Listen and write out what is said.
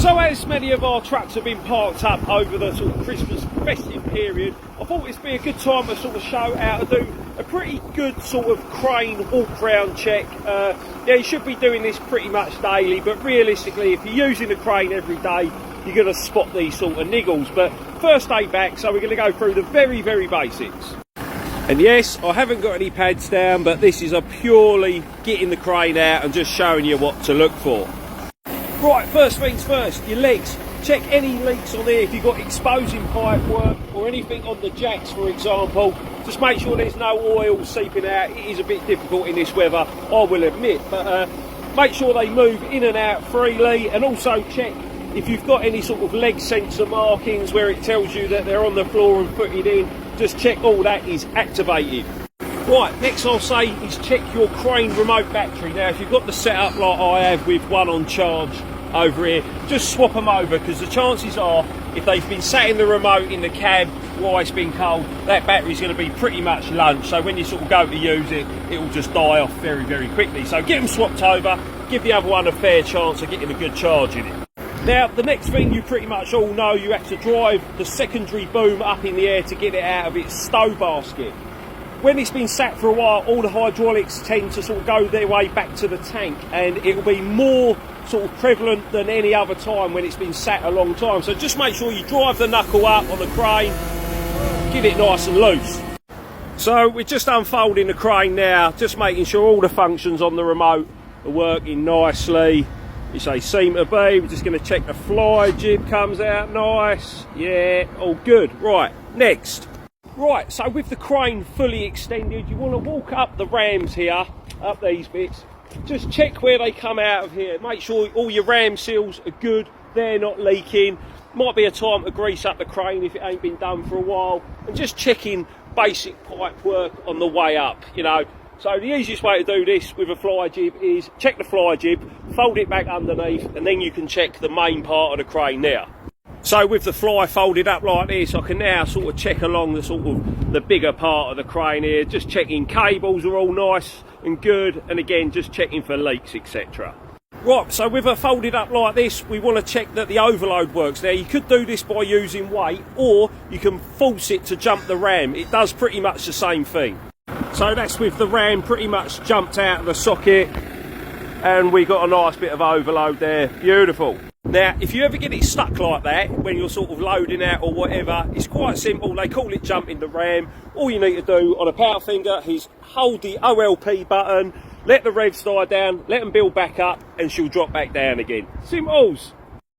So as many of our trucks have been parked up over the sort of Christmas festive period, I thought it'd be a good time to sort of show how to do a pretty good sort of crane walk round check. Yeah, you should be doing this pretty much daily, but realistically if you're using the crane every day, you're going to spot these sort of niggles. But first day back, so we're going to go through the very basics. And yes, I haven't got any pads down, but this is a purely getting the crane out and just showing you what to look for. Right, first things first, your legs. Check any leaks on there. If you've got exposing pipe work or anything on the jacks, for example, just make sure there's no oil seeping out. It is a bit difficult in this weather, I will admit, but make sure they move in and out freely, and also check if you've got any sort of leg sensor markings where it tells you that they're on the floor and footed in. Just check all that is activated. Right, next I'll say is check your crane remote battery. Now if you've got the setup like I have with one on charge over here, just swap them over, because the chances are if they've been sat in the remote in the cab while it's been cold, that battery's going to be pretty much lunch, so when you sort of go to use it, it will just die off very quickly. So get them swapped over, give the other one a fair chance of getting a good charge in it. Now the next thing you pretty much all know, you have to drive the secondary boom up in the air to get it out of its stow basket. When it's been sat for a while, all the hydraulics tend to sort of go their way back to the tank, and it will be more sort of prevalent than any other time when it's been sat a long time. So just make sure you drive the knuckle up on the crane, give it nice and loose. So we're just unfolding the crane now, just making sure all the functions on the remote are working nicely. Which they seem to be. We're just going to check the fly jib comes out nice. Yeah, all good. Right, next. Right, so with the crane fully extended, you want to walk up the rams here, up these bits. Just check where they come out of here. Make sure all your ram seals are good, they're not leaking. Might be a time to grease up the crane if it ain't been done for a while. And just checking basic pipe work on the way up, you know. So the easiest way to do this with a fly jib is check the fly jib, fold it back underneath, and then you can check the main part of the crane there. So with the fly folded up like this, I can now sort of check along the sort of the bigger part of the crane here, just checking cables are all nice and good, and again just checking for leaks, etc. Right, so with her folded up like this, we want to check that the overload works. Now you could do this by using weight, or you can force it to jump the ram. It does pretty much the same thing. So that's with the ram pretty much jumped out of the socket, and we got a nice bit of overload there. Beautiful. Now if you ever get it stuck like that when you're sort of loading out or whatever, it's quite simple. They call it jumping the ram. All you need to do on a Palfinger is hold the OLP button, let the revs die down, let them build back up, and she'll drop back down again. Simples.